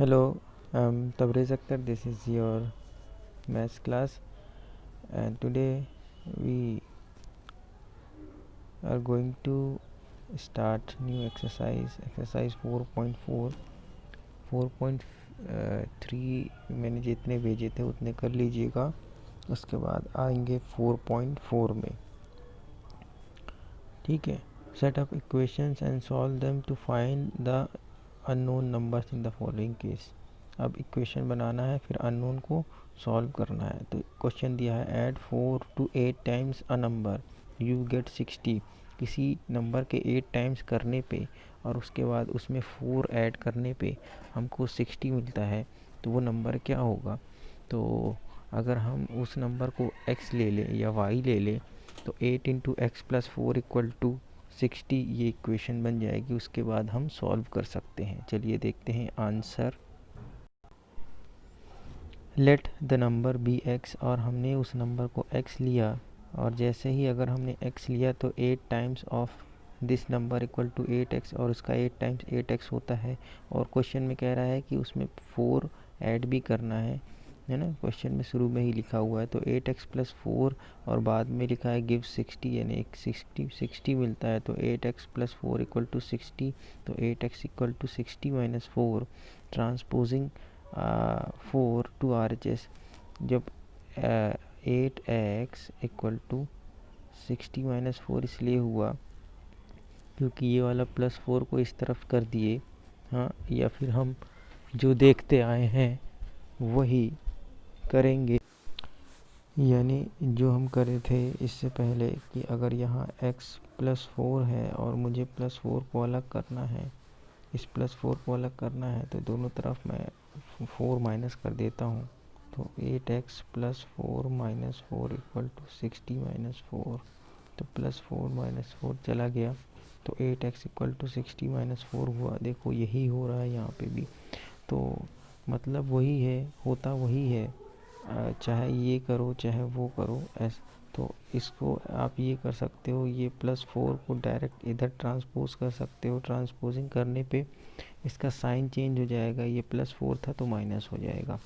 Hello, I'm Tabriz Akhtar. This is your maths class, and today we are going to start new exercise 4.4. 4.3 मैंने जितने भेजे थे उतने कर लीजिएगा, उसके बाद आएंगे 4.4 में। ठीक है। Set up equations and solve them to find the unknown numbers in the following case. अब इक्वेशन बनाना है, फिर अननोन को सॉल्व करना है। तो क्वेश्चन दिया है add 4 to 8 times a number you get 60। किसी नंबर के 8 टाइम्स करने पे और उसके बाद उसमें 4 ऐड करने पे हमको 60 मिलता है, तो वो नंबर क्या होगा। तो अगर हम उस नंबर को x ले लें या y ले लें, तो 8 into x plus 4 equal to 60 ये इक्वेशन बन जाएगी। उसके बाद हम सॉल्व कर सकते हैं। चलिए देखते हैं answer. Let the number be x, और हमने उस नंबर को x लिया, और जैसे ही अगर हमने x लिया तो 8 times of this number equal to 8x, और उसका 8 टाइम्स 8x होता है। और क्वेश्चन में कह रहा है कि उसमें 4 ऐड भी करना है ना। क्वेश्चन में शुरू में ही लिखा हुआ है, तो 8x प्लस 4 और बाद में लिखा है गिव 60, यानी एक 60 मिलता है। तो 8x प्लस 4 इक्वल टू 60, तो 8x equal to 60 minus 4। Transposing 4 to RHS, जब 8x इक्वल टू 60 माइनस 4 इसलिए हुआ क्योंकि ये वाला प्लस 4 को इस तरफ कर दिए। हाँ, या फिर हम जो देखते आए हैं वही करेंगे, यानी जो हम करे थे इससे पहले कि अगर यहाँ x प्लस 4 है और मुझे प्लस 4 को अलग करना है, इस प्लस 4 को अलग करना है, तो दोनों तरफ मैं 4 माइनस कर देता हूँ। तो 8x plus 4 minus 4 equal to 60 minus 4। तो प्लस 4 माइनस 4 चला गया, तो 8x इक्वल टू 60 माइनस 4 हुआ। देखो यही हो रहा है यहाँ पे भी, तो मतलब वही है, होता वही है। चाहे ये करो चाहे वो करो ऐसा। तो इसको आप ये कर सकते हो, ये प्लस 4 को डायरेक्ट इधर ट्रांसपोज कर सकते हो। ट्रांसपोजिंग करने पे इसका साइन चेंज हो जाएगा, ये प्लस 4 था तो माइनस हो जाएगा।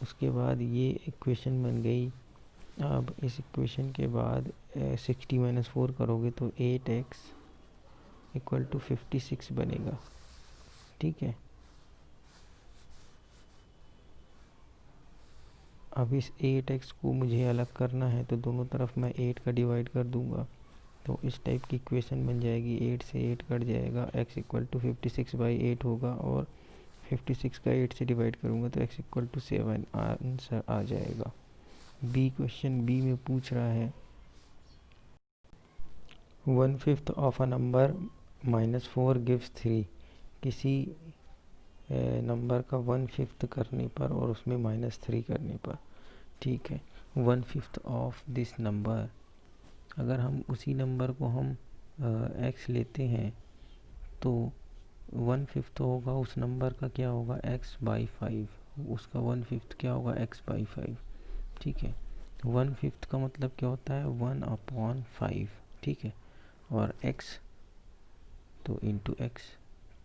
उसके बाद ये इक्वेशन बन गई। अब इस इक्वेशन के बाद 60 माइनस 4 करोगे तो 8x इक्वल टू 56 बनेगा। ठीक है। अब इस 8x को मुझे अलग करना है, तो दोनों तरफ मैं 8 का डिवाइड कर दूंगा, तो इस टाइप की इक्वेशन बन जाएगी। 8 से 8 कट जाएगा, x इक्वल टू 56 बाई 8 होगा, और 56 का 8 से डिवाइड करूंगा तो x इक्वल टू 7 आंसर आ जाएगा। बी क्वेश्चन बी में पूछ रहा है 1/5 of a number minus 4 gives 3। किसी नंबर का 1/5 करने पर और उसमें -3 करने पर। ठीक है। 1/5 ऑफ दिस नंबर, अगर हम उसी नंबर को हम x लेते हैं तो 1/5 होगा उस नंबर का, क्या होगा x बाई 5। उसका 1/5 क्या होगा x बाई 5। ठीक है। 1/5 का मतलब क्या होता है 1/5। ठीक है। और x तो इंटू x,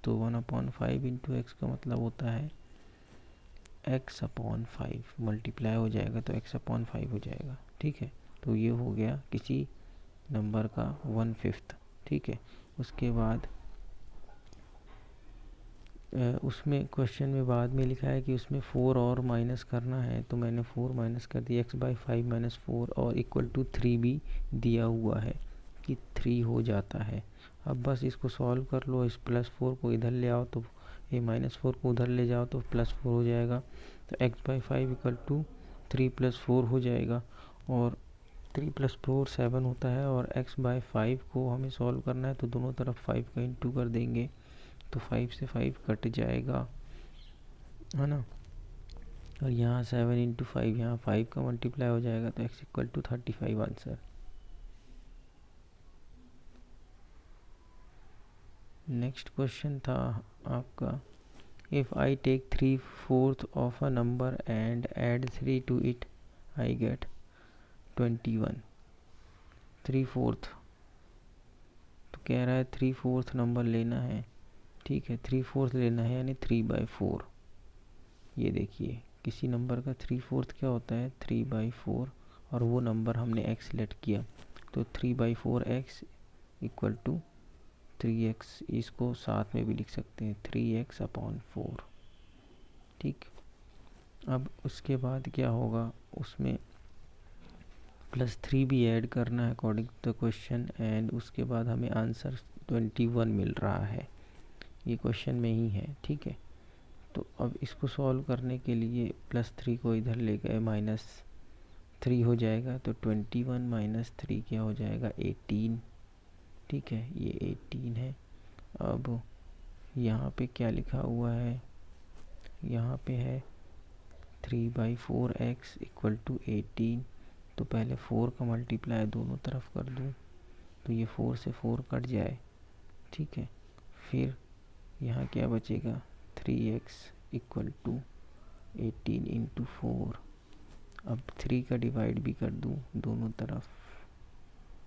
तो 1/5 इंटू एक्स का मतलब होता है x/5 मल्टीप्लाई हो जाएगा तो x/5 हो जाएगा। ठीक है। तो ये हो गया किसी नंबर का 1/5। ठीक है। उसके बाद उसमें क्वेश्चन में बाद में लिखा है कि उसमें 4 और माइनस करना है, तो मैंने 4 माइनस कर दिया। x/5 माइनस 4 और इक्वल टू 3 भी दिया हुआ है कि 3 हो जाता है। अब बस इसको सॉल्व कर लो। इस प्लस 4 को इधर ले आओ, तो ये -4 को उधर ले जाओ तो +4 हो जाएगा। तो x/5 इक्वल टू 3 + 4 हो जाएगा, और 3 + 4 7 होता है। और x/5 को हमें सॉल्व करना है, तो दोनों तरफ 5 का इंटू कर देंगे, तो 5 से 5 कट जाएगा, है ना। और यहाँ 7 इंटू 5, यहाँ 5 का मल्टीप्लाई हो जाएगा, तो x equal to 35 answer. Next question था आपका, if I take 3/4 of a number and add 3 to it I get 21। 3/4, तो कह रहा है 3/4 नंबर लेना है ठीक है, 3/4 लेना है यानी 3/4। ये देखिए किसी नंबर का 3/4 क्या होता है, 3/4, और वो नंबर हमने x सेलेक्ट किया तो 3/4x इक्वल टू 3x। इसको साथ में भी लिख सकते हैं 3x/4। ठीक, अब उसके बाद क्या होगा, उसमें +3 भी ऐड करना है according to the question, and उसके बाद हमें आंसर 21 मिल रहा है, ये क्वेश्चन में ही है। ठीक है, तो अब इसको सॉल्व करने के लिए +3 को इधर ले गए, -3 हो जाएगा, तो 21 - 3 क्या हो जाएगा, 18। ठीक है, ये 18 है। अब यहाँ पे क्या लिखा हुआ है, यहाँ पे है 3/4x इक्वल टू 18। तो पहले 4 का मल्टीप्लाई दोनों तरफ कर दूँ तो ये 4 से 4 कट जाए। ठीक है, फिर यहाँ क्या बचेगा, 3x इक्वल टू 18 इंटू 4। अब 3 का डिवाइड भी कर दूँ दोनों तरफ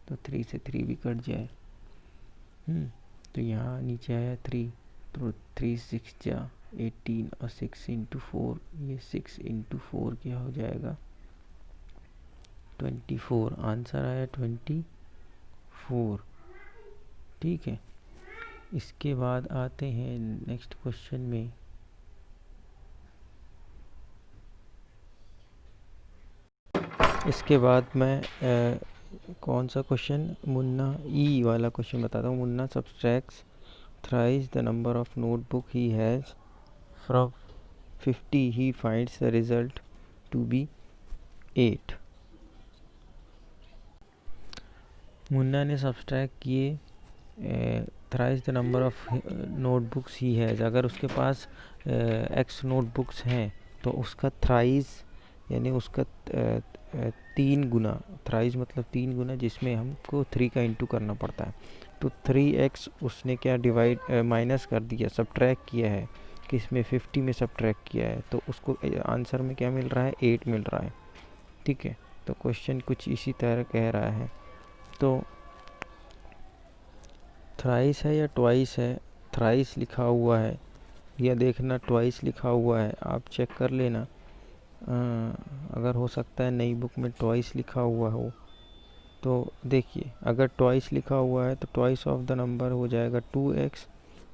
तो 3 से 3 भी कट जाए। तो यहाँ नीचे आया 3, तो 3 6 जा 18 और 6 इंटू 4, ये 6 इंटू 4 क्या हो जाएगा, 24। आंसर आया 24। ठीक है, इसके बाद आते हैं नेक्स्ट क्वेश्चन में। इसके बाद मैं कौन सा क्वेश्चन, मुन्ना ई वाला क्वेश्चन बताता हूँ। Munna subtracts thrice the number of notebook he has from 50, he finds the result to be 8। Munna ने सब्सट्रैक्ट किए thrice the number of notebooks he has. अगर उसके पास x नोटबुक्स हैं तो उसका थ्राइस यानी उसका 3 गुना, थ्राइस मतलब 3 गुना, जिसमें हमको 3 का इंटू करना पड़ता है। तो 3x उसने क्या डिवाइड माइनस कर दिया, सब्ट्रैक्ट किया है, किसमें 50 में सब्ट्रैक्ट किया है, तो उसको आंसर में क्या मिल रहा है, 8 मिल रहा है। ठीक है, तो क्वेश्चन कुछ इसी तरह कह रहा है। तो थ्राइस है या ट्वाइस है, थ्राइस लिखा हुआ है या देखना ट्वाइस लिखा हुआ है, आप चेक कर लेना। अगर हो सकता है नई बुक में ट्वाइस लिखा हुआ हो तो देखिए, अगर ट्वाइस लिखा हुआ है तो ट्वाइस ऑफ द नंबर हो जाएगा 2x।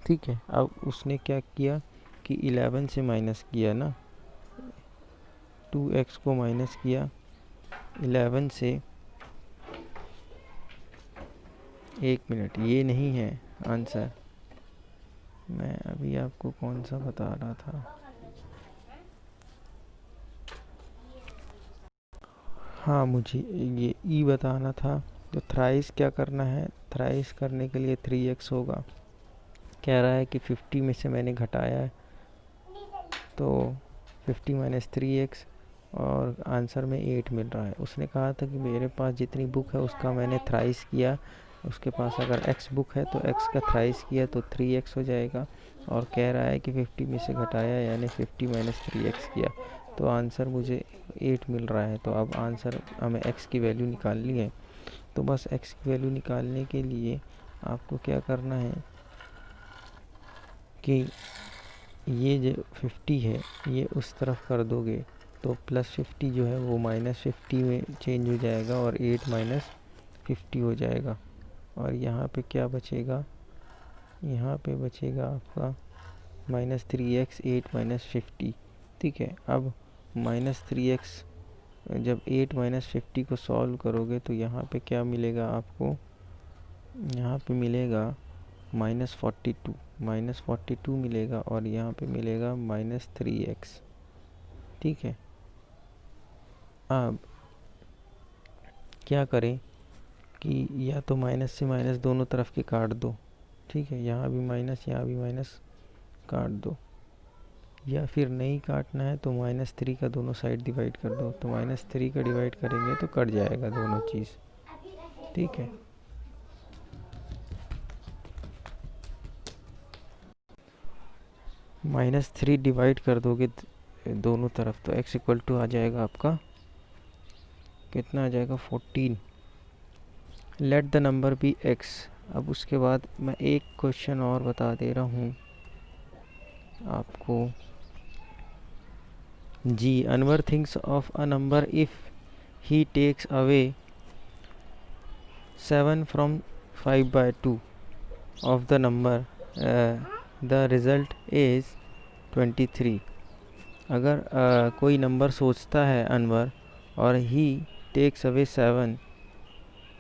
ठीक है, अब उसने क्या किया कि 11 से माइनस किया ना, 2x को माइनस किया 11 से। एक मिनट, ये नहीं है आंसर, मैं अभी आपको कौन सा बता रहा था। हाँ, मुझे ये ई बताना था। तो थ्राइस क्या करना है, थ्राइस करने के लिए 3x होगा। कह रहा है कि 50 में से मैंने घटाया है तो 50 - 3x, और आंसर में 8 मिल रहा है। उसने कहा था कि मेरे पास जितनी बुक है उसका मैंने थ्राइस किया, उसके पास अगर x बुक है तो x का थ्राइस किया तो 3x हो जाएगा, और कह रहा है कि 50 में से घटाया यानी 50 - 3x किया तो आंसर मुझे 8 मिल रहा है। तो अब आंसर हमें x की वैल्यू निकालनी है। तो बस x की वैल्यू निकालने के लिए आपको क्या करना है कि ये जो 50 है ये उस तरफ कर दोगे तो +50 जो है वो -50 में चेंज हो जाएगा और 8 - 50 हो जाएगा। और यहाँ पे क्या बचेगा, यहाँ पे बचेगा आपका -3x 8 - 50। ठीक है, अब -3x जब 8 - 50 को सॉल्व करोगे तो यहाँ पे क्या मिलेगा आपको, यहाँ पे मिलेगा -42 मिलेगा, और यहाँ पे मिलेगा -3x। ठीक है, अब क्या करें कि या तो माइनस से माइनस दोनों तरफ के काट दो। ठीक है, यहाँ भी माइनस यहाँ भी माइनस काट दो, या फिर नहीं काटना है तो -3 का दोनों साइड डिवाइड कर दो। तो -3 का डिवाइड करेंगे तो कट जाएगा दोनों चीज़। ठीक है, -3 डिवाइड कर दोगे दोनों तरफ तो x इक्वल टू आ जाएगा आपका, कितना आ जाएगा, 14। Let the number be x। अब उसके बाद मैं एक क्वेश्चन और बता दे रहा हूँ आपको जी, Anwar thinks of a number if he takes away 7 from 5/2 of the number, the result is 23. अगर कोई नंबर सोचता है अनवर और he takes away 7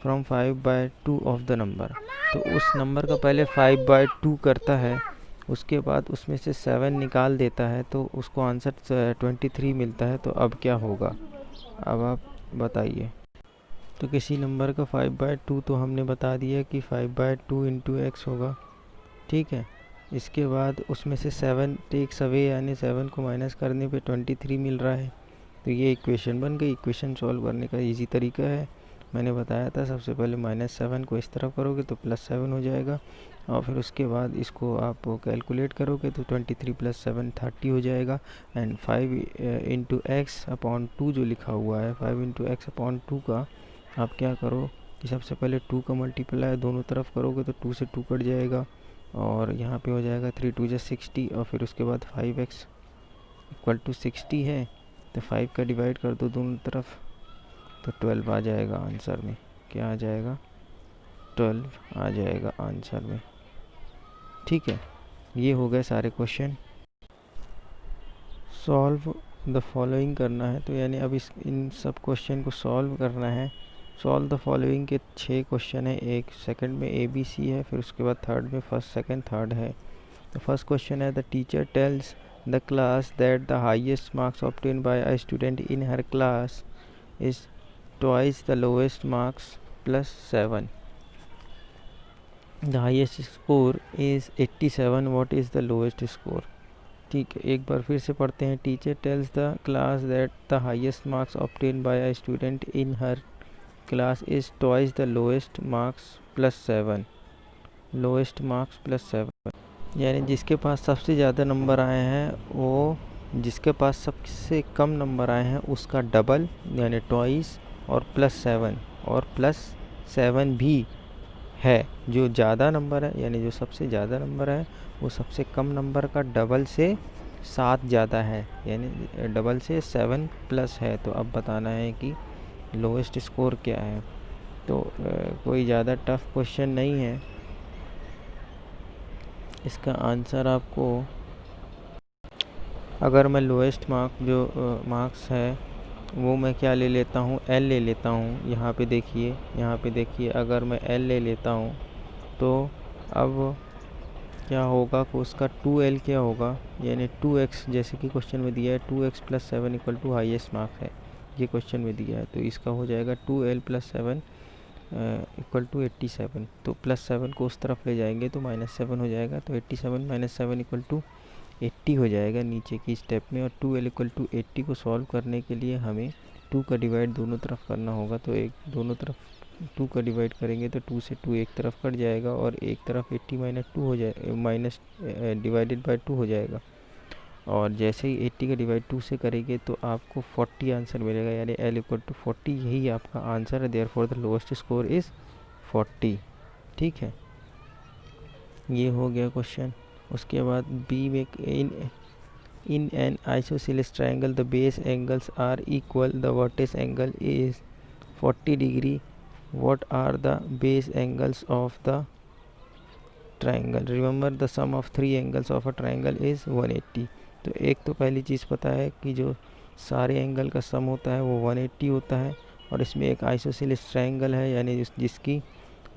from 5/2 of the number, तो उस नंबर का पहले 5/2 करता है, उसके बाद उसमें से 7 निकाल देता है, तो उसको आंसर 23 मिलता है। तो अब क्या होगा, अब आप बताइए। तो किसी नंबर का 5/2 तो हमने बता दिया कि 5/2 इंटू एक्स होगा, ठीक है। इसके बाद उसमें से 7 टेक्स अवे यानी 7 को माइनस करने पे 23 मिल रहा है। तो ये इक्वेशन बन गई। इक्वेशन सॉल्व करने का इजी तरीका है, मैंने बताया था। सबसे पहले -7 को इस तरफ करोगे तो +7 हो जाएगा, और फिर उसके बाद इसको आप कैलकुलेट करोगे तो 23 + 7 30 हो जाएगा। एंड 5 इंटू एक्स अपॉन 2 जो लिखा हुआ है, 5 इंटू एक्स अपॉन 2 का आप क्या करो कि सबसे पहले 2 का मल्टीप्लाई दोनों तरफ करोगे तो 2 से 2 कट जाएगा, और यहाँ पे हो जाएगा 3 2 = 60, और फिर उसके बाद 5x = 60 है, तो 5 का डिवाइड कर दो दोनों तरफ, तो 12 आ जाएगा आंसर में। क्या आ जाएगा, 12 आ जाएगा आंसर में, ठीक है। ये हो गए सारे क्वेश्चन। सॉल्व द फॉलोइंग करना है, तो यानी अब इन सब क्वेश्चन को सॉल्व करना है। सॉल्व द फॉलोइंग के 6 क्वेश्चन है, एक सेकंड में ABC है, फिर उसके बाद थर्ड में फर्स्ट सेकंड थर्ड है। तो फर्स्ट क्वेश्चन है, the teacher tells the class that the highest marks obtain bye a student in her class is twice the lowest marks +7। The highest score is 87, what is the lowest score. ठीक है, एक बार फिर से पढ़ते हैं। Teacher tells the class that the highest marks obtain bye a student in her class is twice the lowest marks +7। Lowest marks +7 यानी जिसके पास सबसे ज़्यादा नंबर आए हैं वो जिसके पास सबसे कम नंबर आए हैं उसका डबल यानी ट्वाइस, और +7, और +7 भी है। जो ज़्यादा नंबर है यानी जो सबसे ज़्यादा नंबर है वो सबसे कम नंबर का डबल से 7 ज़्यादा है, यानी डबल से 7+ है। तो अब बताना है कि लोएस्ट स्कोर क्या है। तो कोई ज़्यादा टफ क्वेश्चन नहीं है। इसका आंसर आपको, अगर मैं लोएस्ट मार्क्स है वो मैं क्या ले लेता हूँ, L ले लेता हूँ। यहाँ पे देखिए, अगर मैं L ले लेता हूँ तो अब क्या होगा कि उसका 2L क्या होगा, यानी 2x, जैसे कि क्वेश्चन में दिया है 2x + 7 = हाईएस्ट मार्क्स है, ये क्वेश्चन में दिया है। तो इसका हो जाएगा 2L + 7 = 87। तो +7 को उस तरफ ले जाएंगे तो -7 हो जाएगा, तो 87 - 7 = 80 हो जाएगा नीचे की स्टेप में। और 2L = 80 को सॉल्व करने के लिए हमें 2 का डिवाइड दोनों तरफ करना होगा। तो एक दोनों तरफ 2 का डिवाइड करेंगे तो 2 से 2 एक तरफ कट जाएगा, और एक तरफ 80 - 2 हो जाए माइनस डिवाइडेड बाय 2 हो जाएगा। और जैसे ही 80 का डिवाइड 2 से करेंगे तो आपको 40 आंसर मिलेगा, यानी L = 40, यही आपका आंसर है। Therefore the lowest score is 40, ठीक है। ये हो गया क्वेश्चन। उसके बाद बी में in an isosceles triangle the base angles are equal, the vertex angle is 40 degree, what are the base angles of the triangle, remember the sum of 3 angles of a triangle is 180। तो एक तो पहली चीज़ पता है कि जो सारे angle का सम होता है वो 180 होता है, और इसमें एक आइसोसेलेस ट्रायंगल है यानी जिसकी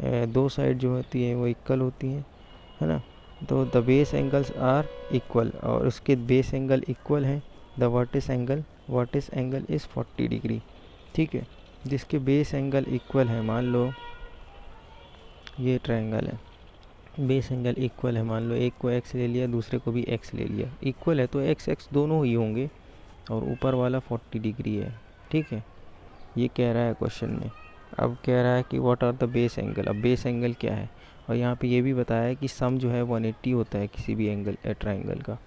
दो साइड जो होती हैं वो इक्वल होती हैं, है ना। तो the base angles are equal, और उसके बेस एंगल इक्वल हैं। The vertex angle is 40 degree, ठीक है। जिसके बेस एंगल इक्वल है, मान लो ये ट्रायंगल है, बेस एंगल इक्वल है, मान लो एक को x ले लिया दूसरे को भी x ले लिया, इक्वल है तो x दोनों ही होंगे, और ऊपर वाला 40 डिग्री है, ठीक है। ये कह रहा है क्वेश्चन में। अब कह रहा है कि what are the base angle, अब बेस एंगल क्या है, और यहाँ पे ये भी बताया है कि सम जो है 180 होता है किसी भी ट्रायंगल का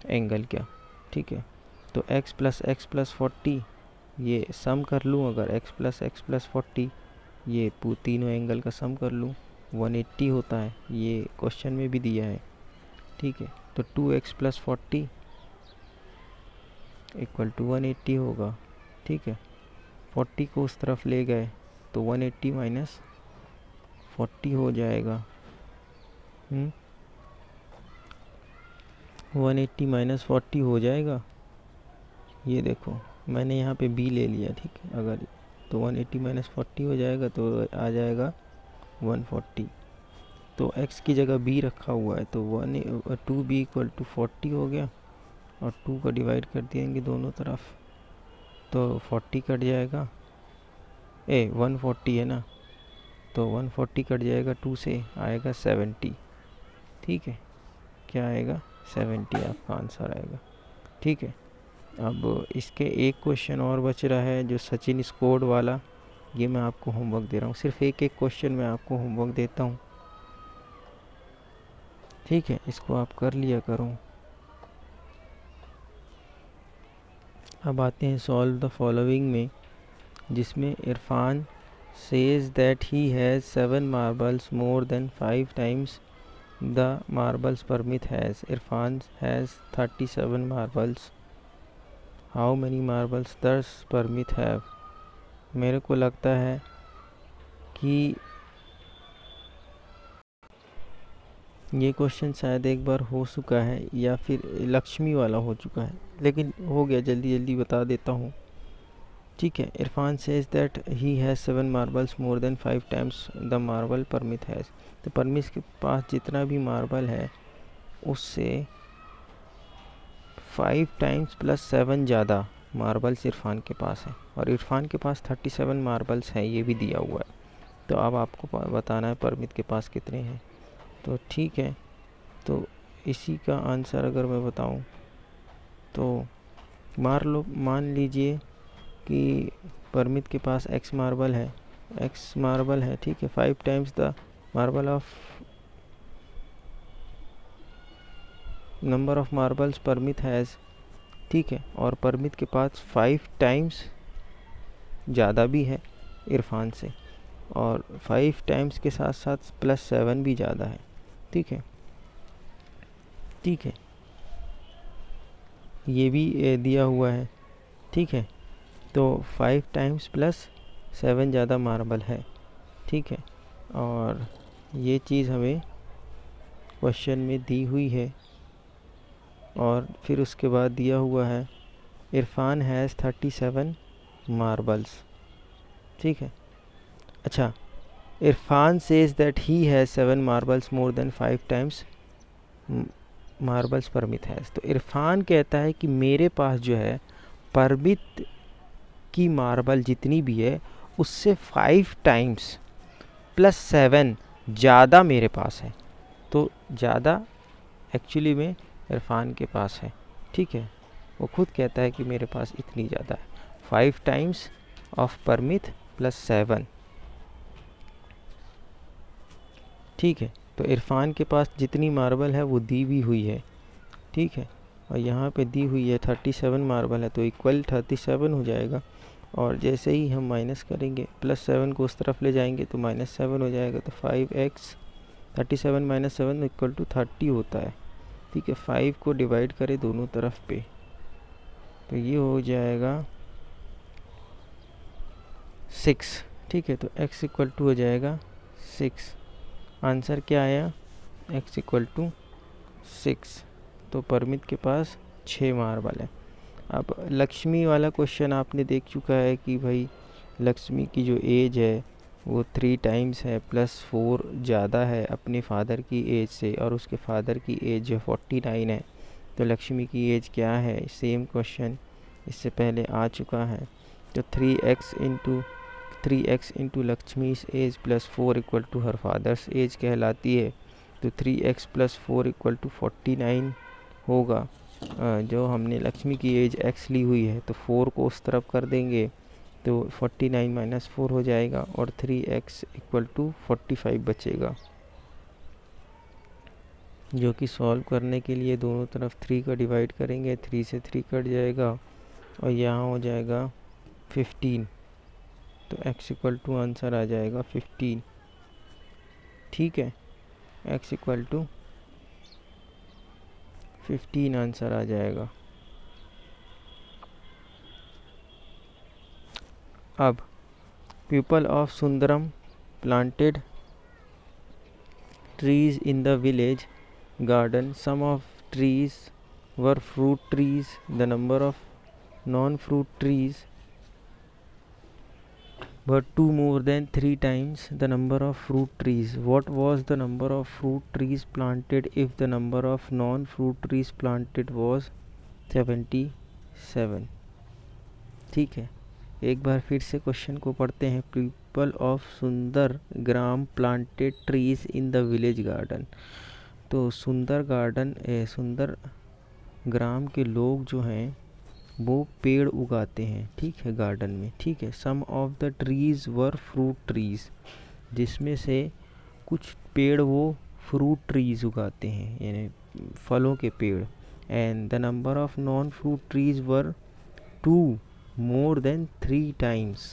एंगल क्या, ठीक है। तो x + x + 40 ये सम कर लूँ, अगर x + x + 40 ये तीनों एंगल का सम कर लूँ 180 होता है, ये क्वेश्चन में भी दिया है, ठीक है। तो 2x प्लस 40 इक्वल टू 180 होगा। ठीक है, 40 को उस तरफ ले गए तो 180 माइनस 40 हो जाएगा। 180 माइनस 40 हो जाएगा। ये देखो मैंने यहाँ पे b ले लिया। ठीक है, अगर तो 180 माइनस 40 हो जाएगा तो आ जाएगा 140। तो x की जगह b रखा हुआ है तो 2b इक्वल टू 40 हो गया, और 2 को डिवाइड कर देंगे दोनों तरफ तो 40 कट जाएगा। 140 है ना, तो 140 कट जाएगा 2 से, आएगा 70। ठीक है, क्या आएगा 70 आपका आंसर आएगा। ठीक है, अब इसके एक क्वेश्चन और बच रहा है जो सचिन स्कोर्ड वाला, ये मैं आपको होमवर्क दे रहा हूँ। सिर्फ एक क्वेश्चन मैं आपको होमवर्क देता हूँ। ठीक है, इसको आप कर लिया करो। अब आते हैं सॉल्व द फॉलोइंग में, जिसमें Irfan says that he has 7 marbles more than 5 times the marbles Parmit has. Irfan has 37 marbles. How many marbles does Parmit have. मेरे को लगता है कि ये क्वेश्चन शायद एक बार हो चुका है या फिर लक्ष्मी वाला हो चुका है, लेकिन हो गया, जल्दी जल्दी बता देता हूँ। ठीक है, Irfan says that he has 7 marbles more than 5 times the marble Parmit has. तो परमित के पास जितना भी मार्बल है उससे 5 टाइम्स प्लस 7 ज़्यादा मार्बल्स इरफान के पास है, और इरफान के पास 37 मार्बल्स हैं, ये भी दिया हुआ है। तो अब आपको बताना है परमित के पास कितने हैं। तो ठीक है, तो इसी का आंसर अगर मैं बताऊं तो मान लीजिए कि परमित के पास x मार्बल है। ठीक है, 5 times the marble of number of marbles Parmit has. ठीक है, और परमित के पास 5 टाइम्स ज़्यादा भी है इरफान से, और 5 टाइम्स के साथ साथ प्लस 7 भी ज़्यादा है। ठीक है, ये भी दिया हुआ है। ठीक है, तो 5 टाइम्स प्लस 7 ज़्यादा मार्बल है। ठीक है, और ये चीज़ हमें क्वेश्चन में दी हुई है, और फिर उसके बाद दिया हुआ है इरफान हैज़ 37 मार्बल्स। ठीक है, अच्छा, Irfan says that he has 7 marbles more than 5 times marbles Parmit has. तो इरफान कहता है कि मेरे पास जो है परमित की मार्बल जितनी भी है उससे 5 टाइम्स प्लस 7 ज़्यादा मेरे पास है। तो ज़्यादा एक्चुअली में इरफान के पास है। ठीक है, वो खुद कहता है कि मेरे पास इतनी ज़्यादा है, 5 टाइम्स ऑफ परमित प्लस 7। ठीक है, तो इरफान के पास जितनी मार्बल है वो दी भी हुई है। ठीक है, और यहाँ पे दी हुई है 37 मार्बल है, तो इक्वल 37 हो जाएगा। और जैसे ही हम माइनस करेंगे, प्लस 7 को उस तरफ ले जाएंगे तो -7 हो जाएगा। तो 5x 37 माइनस 7 इक्वल टू 30 होता है। ठीक है, 5 को डिवाइड करें दोनों तरफ पे तो ये हो जाएगा 6। ठीक है, तो x इक्वल टू हो जाएगा 6। आंसर क्या आया, x इक्वल टू 6। तो परमित के पास 6 मार्बल है। अब लक्ष्मी वाला क्वेश्चन आपने देख चुका है कि भाई लक्ष्मी की जो एज है वो 3 टाइम्स है, प्लस 4 ज़्यादा है अपने फादर की एज से, और उसके फादर की एज जो 49 है। तो लक्ष्मी की एज क्या है, सेम क्वेश्चन इससे पहले आ चुका है। तो 3x into Lakshmi's age plus 4 equal to her father's age कहलाती है। तो 3x प्लस 4 इक्वल टू 49 होगा। जो हमने लक्ष्मी की एज x ली हुई है तो 4 को उस तरफ कर देंगे तो 49 माइनस 4 हो जाएगा, और 3x इक्वल टू 45 बचेगा, जो कि सॉल्व करने के लिए दोनों तरफ 3 का डिवाइड करेंगे, 3 से 3 कट जाएगा और यहाँ हो जाएगा 15। तो x इक्वल टू आंसर आ जाएगा 15। ठीक है, x इक्वल टू 15 आंसर आ जाएगा। अब people of Sundaram planted trees in the village garden. Some of trees were fruit trees. The number of non-fruit trees were 2 more than 3 times the number of fruit trees. What was the number of fruit trees planted if the number of non-fruit trees planted was 77? ठीक है, एक बार फिर से question को पढ़ते हैं। People of Sundar Gram planted trees in the village garden. तो सुंदर ग्राम के लोग जो हैं वो पेड़ उगाते हैं, ठीक है, गार्डन में, ठीक है। Some of the trees were fruit trees, जिसमें से कुछ पेड़ वो फ्रूट ट्रीज उगाते हैं, यानी फलों के पेड़। And the number of non fruit trees were 2 more than 3 times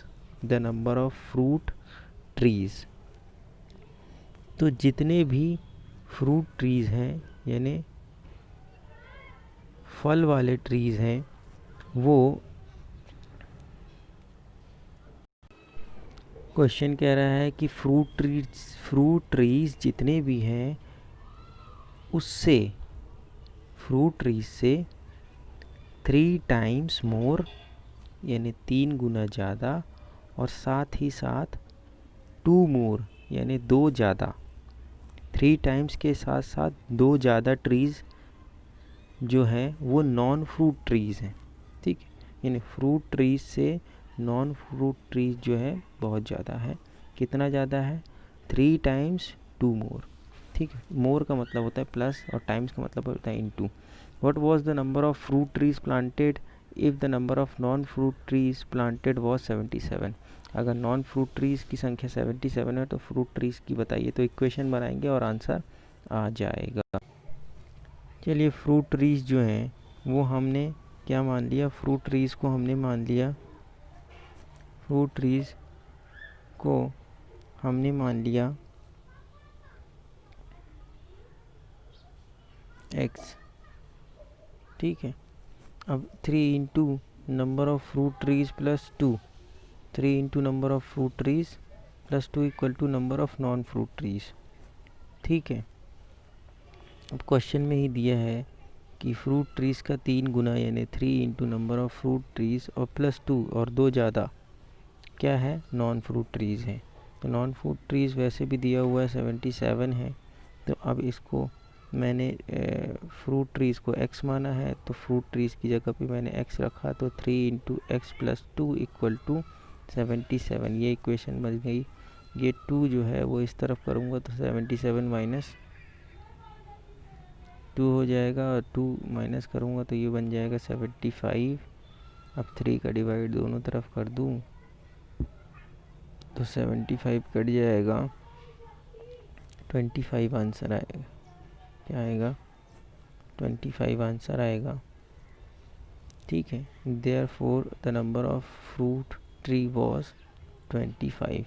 the number of fruit trees। तो जितने भी फ्रूट ट्रीज हैं, यानी फल वाले ट्रीज हैं, वो क्वेश्चन कह रहा है कि फ्रूट ट्रीज जितने भी हैं उससे, फ्रूट ट्रीज से 3 times मोर, यानी 3 गुना ज़्यादा, और साथ ही साथ 2 मोर, यानी 2 ज़्यादा। 3 times के साथ साथ 2 ज़्यादा ट्रीज़ जो हैं वो नॉन फ्रूट ट्रीज़ हैं, ठीक है। यानी फ्रूट ट्रीज़ से नॉन फ्रूट ट्रीज़ जो है बहुत ज़्यादा है। कितना ज़्यादा है? 3 times 2 मोर, ठीक है। मोर का मतलब होता है प्लस और टाइम्स का मतलब होता है into. What was the number of fruit trees planted if the number of non fruit trees planted was 77? अगर नॉन फ्रूट ट्रीज़ की संख्या 77 है तो फ्रूट ट्रीज़ की बताइए। तो इक्वेशन बनाएंगे और आंसर आ जाएगा। चलिए, फ्रूट ट्रीज़ जो हैं वो हमने क्या मान लिया? फ्रूट ट्रीज़ को हमने मान लिया, फ्रूट ट्रीज़ को हमने मान लिया x, ठीक है। अब 3 into number of fruit trees plus 2, 3 into number of fruit trees plus 2 equal to number of non fruit trees, ठीक है। अब क्वेश्चन में ही दिया है कि फ्रूट ट्रीज़ का 3 गुना, यानी 3 into number of fruit trees और प्लस 2 और 2 ज़्यादा क्या है? नॉन फ्रूट ट्रीज़ हैं। तो नॉन फ्रूट ट्रीज़ वैसे भी दिया हुआ है 77 है। तो अब इसको मैंने फ्रूट ट्रीज़ को x माना है, तो फ्रूट ट्रीज़ की जगह पे मैंने x रखा, तो 3 into x plus 2 equal to 77। ये इक्वेशन बन गई। ये 2 जो है वो इस तरफ करूँगा तो 77 माइनस 2 हो जाएगा, और 2 माइनस करूँगा तो ये बन जाएगा 75। अब 3 का डिवाइड दोनों तरफ कर दूँ तो 75 कट जाएगा, 25 आंसर आएगा। क्या आएगा? 25 आंसर आएगा, ठीक है। Therefore the number of fruit tree was 25।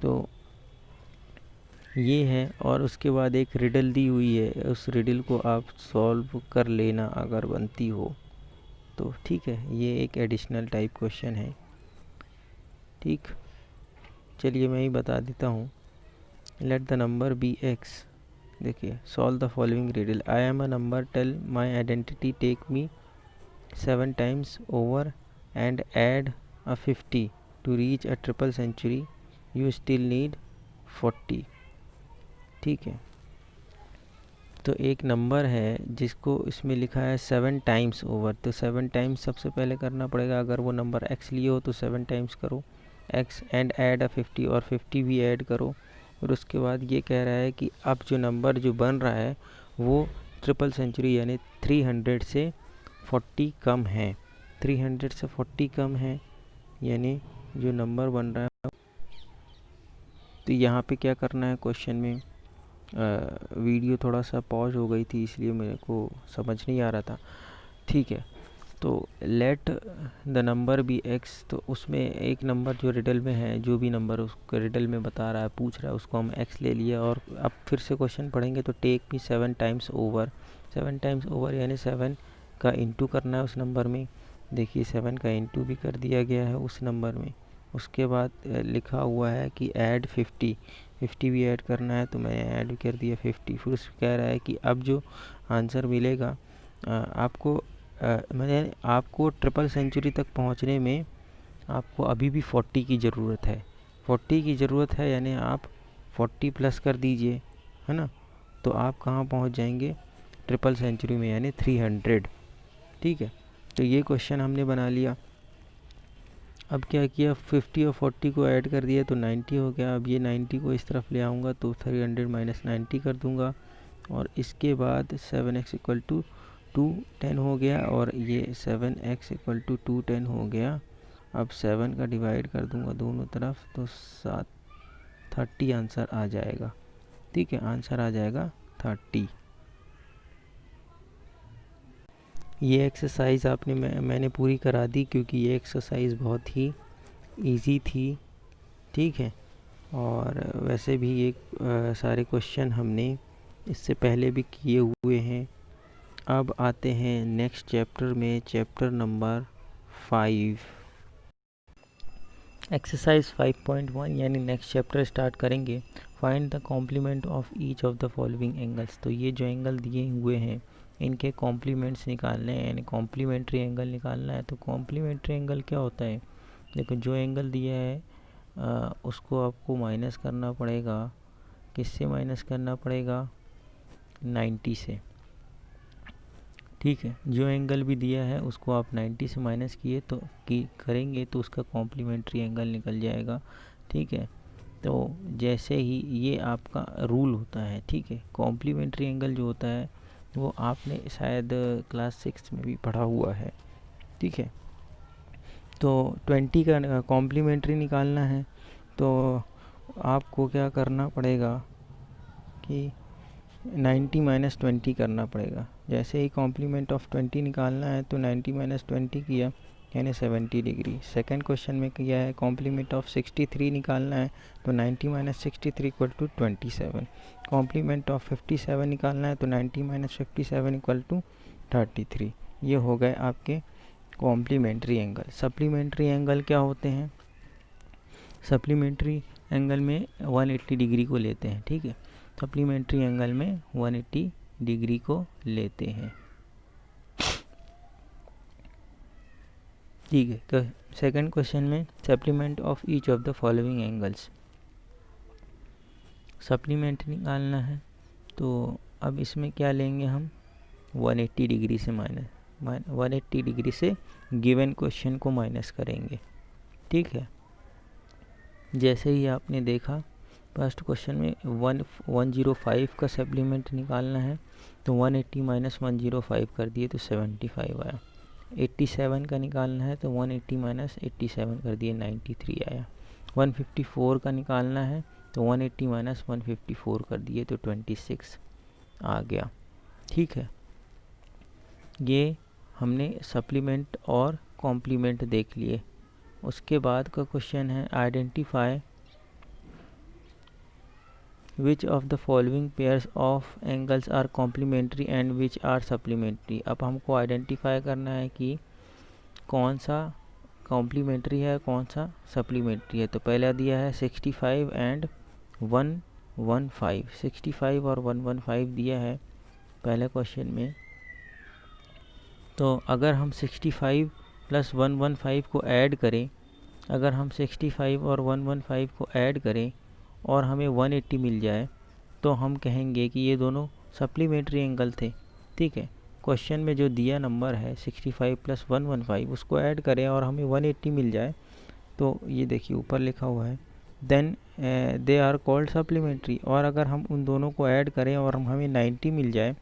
तो ये है, और उसके बाद एक रिडल दी हुई है, उस रिडल को आप सॉल्व कर लेना अगर बनती हो तो, ठीक है। ये एक एडिशनल टाइप क्वेश्चन है, ठीक। चलिए मैं ही बता देता हूँ। Let the number be x। देखिए, solve the following riddle. I am a number, tell my identity, take me 7 times over and add a 50 to reach a triple century, you still need 40, ठीक है। तो एक number है जिसको इसमें लिखा है 7 times ओवर, तो 7 times सबसे पहले करना पड़ेगा। अगर वो नंबर x लिए हो तो 7 times करो x एंड ऐड 50, और 50 भी ऐड करो। और उसके बाद ये कह रहा है कि अब जो नंबर जो बन रहा है वो ट्रिपल सेंचुरी यानी 300 से 40 कम है। 300 से 40 कम है, यानी जो नंबर बन रहा है। तो यहाँ पे क्या करना है क्वेश्चन में, वीडियो थोड़ा सा पॉज हो गई थी इसलिए मेरे को समझ नहीं आ रहा था, ठीक है। तो let the number be x, तो उसमें एक नंबर जो रिडल में है, जो भी नंबर उसको रिडल में बता रहा है, पूछ रहा है, उसको हम x ले लिया। और अब फिर से क्वेश्चन पढ़ेंगे तो take me 7 times over, 7 times over यानी 7 का इंटू करना है उस नंबर में। देखिए 7 का इंटू भी कर दिया गया है उस नंबर में। उसके बाद लिखा हुआ है कि ऐड 50 भी ऐड करना है, तो मैंने ऐड कर दिया 50। फिर उसमें कह रहा है कि अब जो आंसर मिलेगा मैंने आपको ट्रिपल सेंचुरी तक पहुंचने में आपको अभी भी 40 की ज़रूरत है। 40 की ज़रूरत है यानी आप 40 प्लस कर दीजिए, है ना, तो आप कहाँ पहुंच जाएंगे ट्रिपल सेंचुरी में, यानी 300। ठीक है, तो ये क्वेश्चन हमने बना लिया। अब क्या किया, 50 और 40 को ऐड कर दिया तो 90 हो गया। अब ये 90 को इस तरफ ले आऊँगा तो 300 माइनस 90 कर दूँगा, और इसके बाद 7x इक्वल टू 210 हो गया, और ये 7x इक्वल टू 210 हो गया। अब 7 का डिवाइड कर दूँगा दोनों तरफ तो 30 आंसर आ जाएगा। ठीक है, आंसर आ जाएगा 30। ये एक्सरसाइज मैंने पूरी करा दी, क्योंकि ये एक्सरसाइज बहुत ही इजी थी। ठीक है, और वैसे भी ये सारे क्वेश्चन हमने इससे पहले भी किए हुए हैं। अब आते हैं नेक्स्ट चैप्टर में, चैप्टर नंबर 5। एक्सरसाइज 5.1 यानी नेक्स्ट चैप्टर स्टार्ट करेंगे। Find the complement of each of the following angles. तो ये जो एंगल दिए हुए हैं इनके कॉम्प्लीमेंट्स निकालने हैं, यानी कॉम्प्लीमेंट्री एंगल निकालना है। तो कॉम्प्लीमेंट्री एंगल क्या होता है, देखो जो एंगल दिया है उसको आपको माइनस करना पड़ेगा। किससे माइनस करना पड़ेगा, 90 से। ठीक है, जो एंगल भी दिया है उसको आप 90 से माइनस करेंगे तो उसका कॉम्प्लीमेंट्री एंगल निकल जाएगा। ठीक है, तो जैसे ही ये आपका रूल होता है, ठीक है, कॉम्प्लीमेंट्री एंगल जो होता है वो आपने शायद क्लास 6 में भी पढ़ा हुआ है। ठीक है, तो 20 का कॉम्प्लीमेंट्री निकालना है तो आपको क्या करना पड़ेगा कि 90 माइनस 20 करना पड़ेगा। जैसे ही कॉम्प्लीमेंट ऑफ 20 निकालना है तो 90 माइनस 20 किया यानी 70 डिग्री। सेकंड क्वेश्चन में किया है कॉम्प्लीमेंट ऑफ 63 निकालना है तो 90 minus 63 equal to 27। Complement of 57 निकालना है तो 90 माइनस 57 इक्वल टू 33। ये हो गए आपके कॉम्प्लीमेंट्री एंगल। सप्लीमेंट्री एंगल क्या होते हैं, सप्लीमेंट्री एंगल में 180 डिग्री को लेते हैं। ठीक है, सप्लीमेंट्री एंगल में 180 डिग्री को लेते हैं। ठीक है, सेकंड क्वेश्चन में supplement of each of the following angles. Supplement निकालना है तो अब इसमें क्या लेंगे हम, 180 डिग्री से 180 डिग्री से गिवन क्वेश्चन को माइनस करेंगे। ठीक है, जैसे ही आपने देखा फर्स्ट क्वेश्चन में 105 का सप्लीमेंट निकालना है तो 180 माइनस 105 कर दिए तो 75 आया। 87 का निकालना है तो 180 माइनस 87 कर दिए 93 आया। 154 का निकालना है तो 180 माइनस 154 कर दिए तो 26 आ गया। ठीक है, ये हमने सप्लीमेंट और कॉम्प्लीमेंट देख लिए। उसके बाद का क्वेश्चन है identify which of the following pairs of angles are complementary and which are supplementary. अब हमको आइडेंटिफाई करना है कि कौन सा कॉम्प्लीमेंट्री है कौन सा सप्लीमेंट्री है। तो पहला दिया है 65 एंड 115। 65 और 115 दिया है पहले क्वेश्चन में। तो अगर हम 65 प्लस 115 को ऐड करें, अगर हम 65 और 115 को ऐड करें और हमें 180 मिल जाए तो हम कहेंगे कि ये दोनों सप्लीमेंट्री एंगल थे। ठीक है, क्वेश्चन में जो दिया नंबर है 65 प्लस 115 उसको ऐड करें और हमें 180 मिल जाए तो ये देखिए ऊपर लिखा हुआ है then they are called supplementary. और अगर हम उन दोनों को ऐड करें और हमें 90 मिल जाए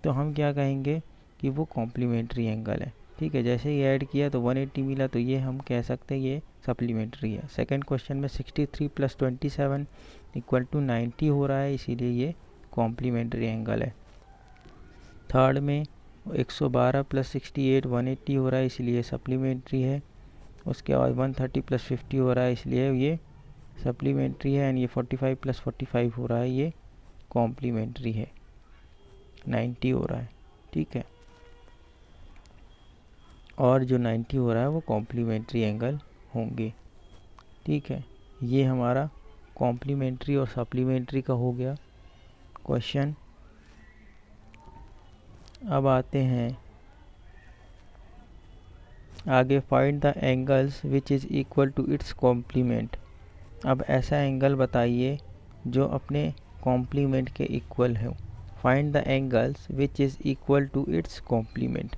तो हम क्या कहेंगे कि वो कॉम्प्लीमेंट्री एंगल है। ठीक है, जैसे ही ऐड किया तो 180 मिला तो ये हम कह सकते हैं ये सप्लीमेंट्री है। सेकंड क्वेश्चन में 63 प्लस 27 इक्वल टू 90 हो रहा है, इसीलिए ये कॉम्प्लीमेंट्री एंगल है। थर्ड में 112 प्लस 68 180 हो रहा है, इसलिए सप्लीमेंट्री है। उसके बाद 130 प्लस 50 हो रहा है, इसलिए ये सप्लीमेंट्री है। एंड ये 45 प्लस 45 हो रहा है, ये कॉम्प्लीमेंट्री है। 90 हो रहा है। ठीक है, और जो 90 हो रहा है वो कॉम्प्लीमेंट्री एंगल होंगे। ठीक है, ये हमारा कॉम्प्लीमेंट्री और सप्लीमेंट्री का हो गया क्वेश्चन। अब आते हैं आगे, find the angles which is equal to its complement. अब ऐसा एंगल बताइए जो अपने कॉम्प्लीमेंट के इक्वल हो। Find the angles which is equal to its complement.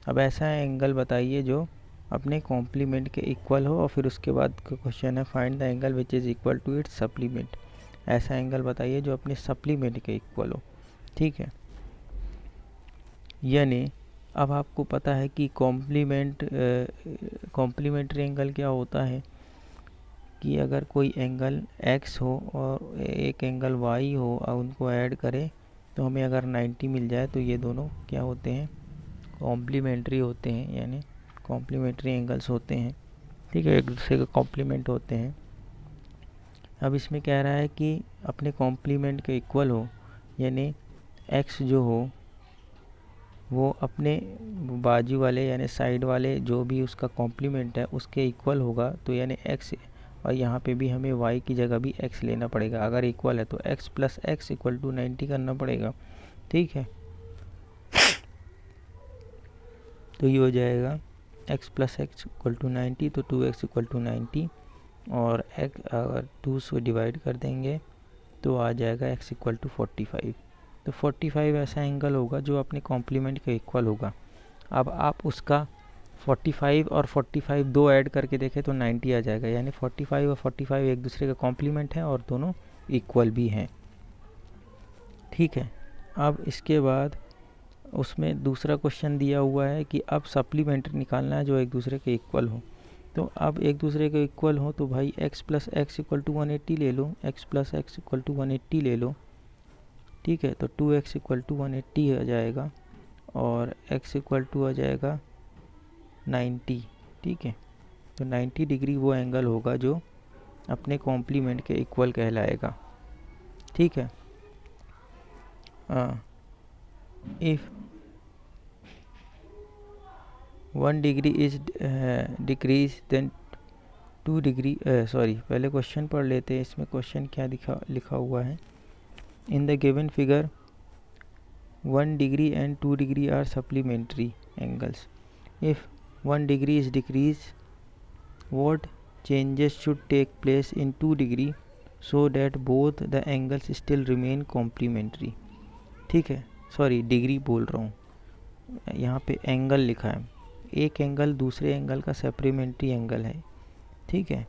अब ऐसा एंगल बताइए जो अपने कॉम्प्लीमेंट के इक्वल हो, और फिर उसके बाद का क्वेश्चन है find the angle which is equal to its supplement. ऐसा एंगल बताइए जो अपने सप्लीमेंट के इक्वल हो। ठीक है, यानी अब आपको पता है कि कॉम्प्लीमेंट्री एंगल क्या होता है कि अगर कोई एंगल x हो और एक एंगल y हो और उनको ऐड करें तो हमें अगर 90 मिल जाए तो ये दोनों क्या होते हैं, कॉम्प्लीमेंट्री होते हैं, यानी कॉम्प्लीमेंट्री एंगल्स होते हैं। ठीक है, एक दूसरे के कॉम्प्लीमेंट होते हैं। अब इसमें कह रहा है कि अपने कॉम्प्लीमेंट के इक्वल हो, यानी x जो हो वो अपने बाजू वाले यानी साइड वाले जो भी उसका कॉम्प्लीमेंट है उसके इक्वल होगा, तो यानी x, और यहाँ पे भी हमें y की जगह भी x लेना पड़ेगा। अगर इक्वल है तो x plus x equal to 90 करना पड़ेगा। ठीक है, तो ये हो जाएगा x plus x equal to 90, तो 2x इक्वल टू 90, और x अगर 2 से डिवाइड कर देंगे तो आ जाएगा x इक्वल टू 45। तो 45 ऐसा एंगल होगा जो अपने कॉम्प्लीमेंट के इक्वल होगा। अब आप उसका 45 और 45 दो ऐड करके देखें तो 90 आ जाएगा, यानी 45 और 45 एक दूसरे का कॉम्प्लीमेंट हैं और दोनों इक्वल भी हैं। ठीक है, अब इसके बाद उसमें दूसरा क्वेश्चन दिया हुआ है कि अब सप्लीमेंट्री निकालना है जो एक दूसरे के इक्वल हो। तो अब एक दूसरे के इक्वल हो तो भाई x plus x equal to 180 ले लो, x plus x equal to 180 ले लो। ठीक है, तो 2x इक्वल टू 180 आ जाएगा और x इक्वल टू आ जाएगा 90। ठीक है, तो 90 डिग्री वो एंगल होगा जो अपने कॉम्प्लीमेंट के इक्वल कहलाएगा। ठीक है, if 1 degree is decrease then 2 degree, sorry पहले क्वेश्चन पढ़ लेते हैं। इसमें क्वेश्चन क्या लिखा हुआ है, in the given figure 1 degree and 2 degree are supplementary angles. If 1 degree is decreased, what changes should take place in 2 degree so that both the angles still remain complementary? ठीक है, सॉरी डिग्री बोल रहा हूँ, यहाँ पे angle लिखा है। एक एंगल दूसरे एंगल का सप्लीमेंट्री एंगल है। ठीक है,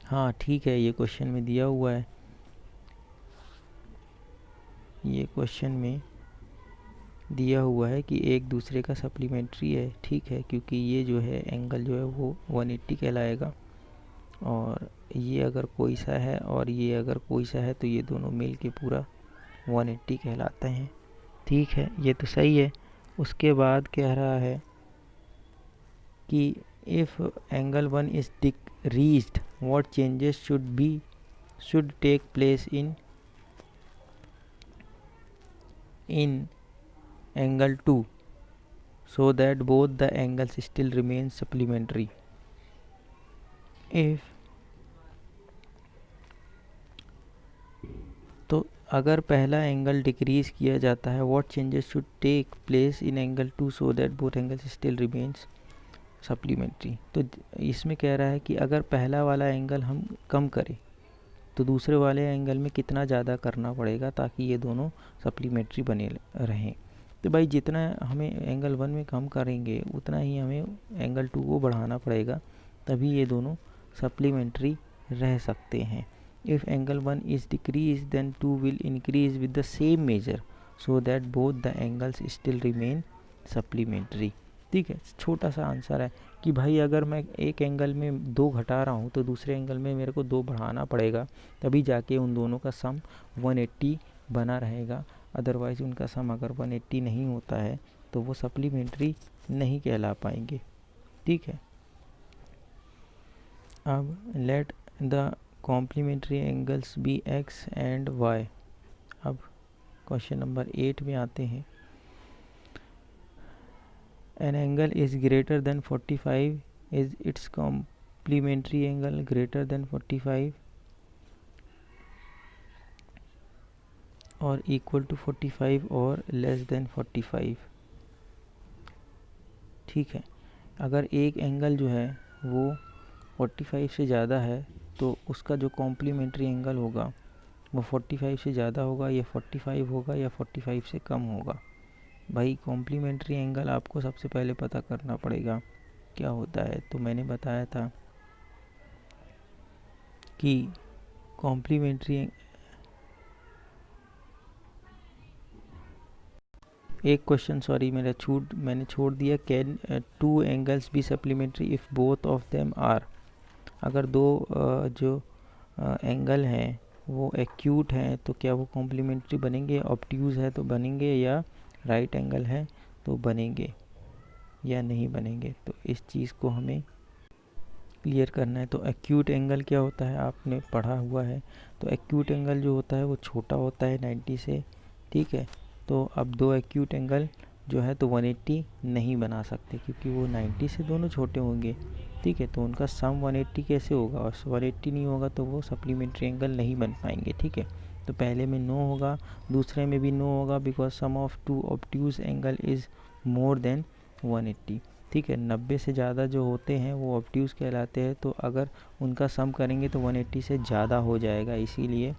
हाँ ठीक है, ये क्वेश्चन में दिया हुआ है, ये क्वेश्चन में दिया हुआ है कि एक दूसरे का सप्लीमेंट्री है। ठीक है, क्योंकि ये जो है एंगल जो है वो 180 कहलाएगा, और ये अगर कोई सा है और ये अगर कोई सा है तो ये दोनों मिल के पूरा 180 कहलाते हैं। ठीक है, ये तो सही है। उसके बाद कह रहा है कि if angle 1 is decreased what changes should take place in angle 2 so that both the angles still remain supplementary. If तो अगर पहला एंगल डिक्रीज किया जाता है, what changes should take place in angle 2 so that both angles still remains supplementary. तो इसमें कह रहा है कि अगर पहला वाला एंगल हम कम करें तो दूसरे वाले एंगल में कितना ज़्यादा करना पड़ेगा ताकि ये दोनों सप्लीमेंट्री बने रहें। तो भाई जितना हमें एंगल 1 में कम करेंगे उतना ही हमें एंगल 2 को बढ़ाना पड़ेगा, तभी ये दोनों सप्लीमेंट्री रह सकते हैं। If angle 1 is decrease then 2 will increase with the same measure so that both the angles still remain supplementary. ठीक है, छोटा सा आंसर है कि भाई अगर मैं एक एंगल में 2 घटा रहा हूँ तो दूसरे एंगल में मेरे को 2 बढ़ाना पड़ेगा, तभी जाके उन दोनों का सम 180 बना रहेगा। अदरवाइज़ उनका सम अगर 180 नहीं होता है तो वो सप्लीमेंट्री नहीं कहला पाएंगे। ठीक है, अब let the complementary angles be x and y. अब क्वेश्चन नंबर 8 में आते हैं। An angle is greater than 45 is its complementary angle greater than 45 और इक्वल टू 45 और लेस देन 45। ठीक है, अगर एक एंगल जो है वो 45 से ज़्यादा है तो उसका जो कॉम्प्लीमेंट्री एंगल होगा वो 45 से ज़्यादा होगा या 45 होगा या 45 से कम होगा। भाई कॉम्प्लीमेंट्री एंगल आपको सबसे पहले पता करना पड़ेगा क्या होता है। तो मैंने बताया था कि कॉम्प्लीमेंट्री एक क्वेश्चन सॉरी मैंने छोड़ दिया, can two angles be supplementary if both of them are. अगर दो जो एंगल हैं वो एक्यूट हैं तो क्या वो कॉम्प्लीमेंट्री बनेंगे, ऑब्ट्यूज़ है तो बनेंगे, या राइट एंगल है तो बनेंगे या नहीं बनेंगे। तो इस चीज़ को हमें क्लियर करना है। तो एक्यूट एंगल क्या होता है आपने पढ़ा हुआ है। तो एक्यूट एंगल जो होता है वो छोटा होता है 90 से। ठीक है, तो अब दो एक्यूट एंगल जो है तो 180 नहीं बना सकते क्योंकि वो 90 से दोनों छोटे होंगे। ठीक है, तो उनका सम 180 कैसे होगा, और 180 नहीं होगा तो वो सप्लीमेंट्री एंगल नहीं बन पाएंगे। ठीक है, तो पहले में नो होगा, दूसरे में भी नो होगा, because sum of two obtuse angle is more than 180। ठीक है, 90 से ज़्यादा जो होते हैं वो ऑब्ट्यूज कहलाते हैं। तो अगर उनका सम करेंगे तो 180 से ज़्यादा हो जाएगा, इसीलिए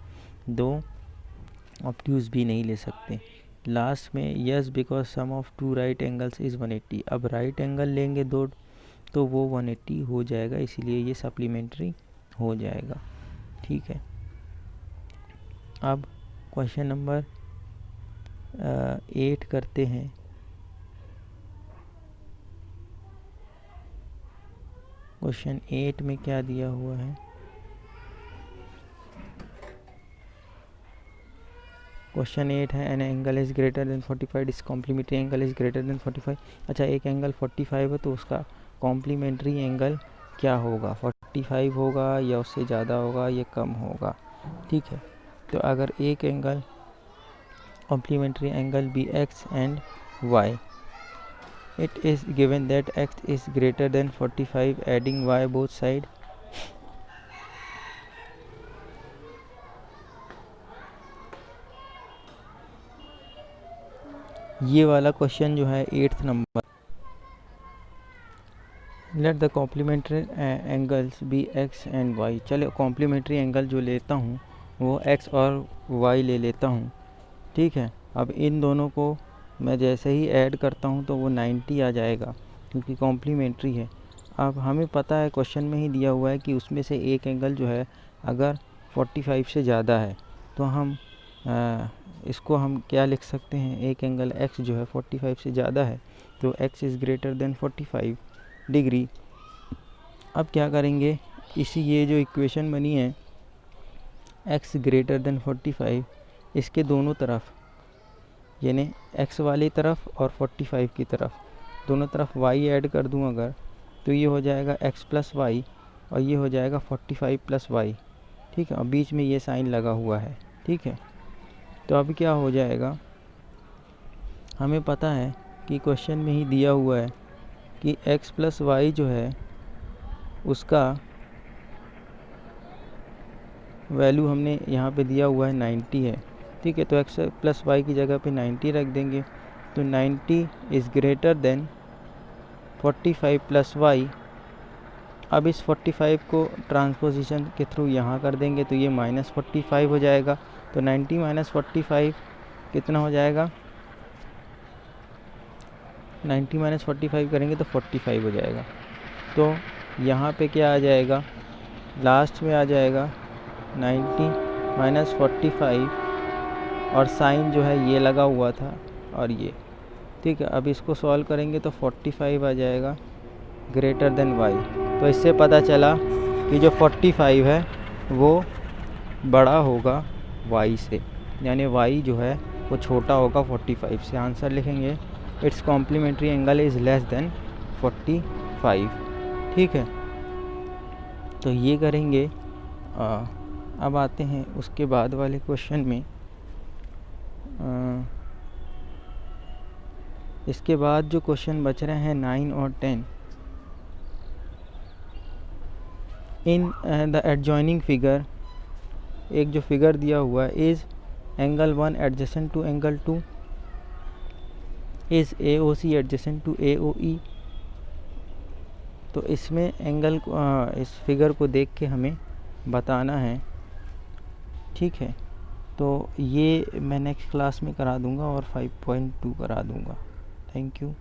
दो ऑब्ट्यूज भी नहीं ले सकते। लास्ट में yes because sum of two right angles is 180। अब राइट एंगल लेंगे दो तो वो 180 हो जाएगा, इसीलिए ये सप्लीमेंट्री हो जाएगा। ठीक है, अब क्वेश्चन नंबर 8 करते हैं। क्वेश्चन 8 में क्या दिया हुआ है, क्वेश्चन 8 है an angle is greater than 45 is complementary angle is greater than 45। अच्छा, एक एंगल 45 है तो उसका कॉम्प्लीमेंट्री एंगल क्या होगा, 45 होगा या उससे ज़्यादा होगा या कम होगा। ठीक है, तो अगर एक angle complementary angle be x and y, it is given that x is greater than 45 adding y both side। ये वाला क्वेश्चन जो है 8th number. Let the complementary angles be x and y। चलो कॉम्प्लीमेंट्री एंगल जो लेता हूँ वो x और y ले लेता हूँ। ठीक है, अब इन दोनों को मैं जैसे ही ऐड करता हूँ तो वो 90 आ जाएगा क्योंकि कॉम्प्लीमेंट्री है। अब हमें पता है क्वेश्चन में ही दिया हुआ है कि उसमें से एक एंगल जो है अगर 45 से ज़्यादा है तो हम इसको हम क्या लिख सकते हैं, एक एंगल x जो है 45 से ज़्यादा है तो x is greater than 45 degree. अब क्या करेंगे, इसी ये जो इक्वेशन बनी है x ग्रेटर देन 45, इसके दोनों तरफ यानी x वाली तरफ और 45 की तरफ दोनों तरफ y ऐड कर दूं अगर, तो ये हो जाएगा x प्लस वाई और ये हो जाएगा 45 प्लस वाई। ठीक है, और बीच में ये साइन लगा हुआ है। ठीक है, तो अब क्या हो जाएगा, हमें पता है कि क्वेश्चन में ही दिया हुआ है कि x प्लस वाई जो है उसका वैल्यू हमने यहाँ पे दिया हुआ है 90 है। ठीक है, तो x प्लस वाई की जगह पे 90 रख देंगे तो 90 is greater than 45 plus y. अब इस 45 को ट्रांसपोजिशन के थ्रू यहाँ कर देंगे तो ये -45 हो जाएगा। तो 90 माइनस 45 कितना हो जाएगा, 90 माइनस 45 करेंगे तो 45 हो जाएगा। तो यहाँ पे क्या आ जाएगा, लास्ट में आ जाएगा 90 माइनस 45 और साइन जो है ये लगा हुआ था और ये। ठीक है, अब इसको सॉल्व करेंगे तो 45 आ जाएगा ग्रेटर देन वाई। तो इससे पता चला कि जो 45 है वो बड़ा होगा वाई से, यानी वाई जो है वो छोटा होगा 45 से। आंसर लिखेंगे its complementary angle is less than 45। ठीक है, तो ये करेंगे। अब आते हैं उसके बाद वाले क्वेश्चन में। इसके बाद जो क्वेश्चन बच रहे हैं 9 और 10, इन द एडजॉइनिंग फिगर, एक जो फिगर दिया हुआ है, is angle 1 adjacent to angle 2, is AOC adjacent to AOE। तो इसमें एंगल इस फिगर को देख के हमें बताना है, ठीक है। तो ये मैं नेक्स्ट क्लास में करा दूंगा और 5.2 करा दूंगा। Thank you.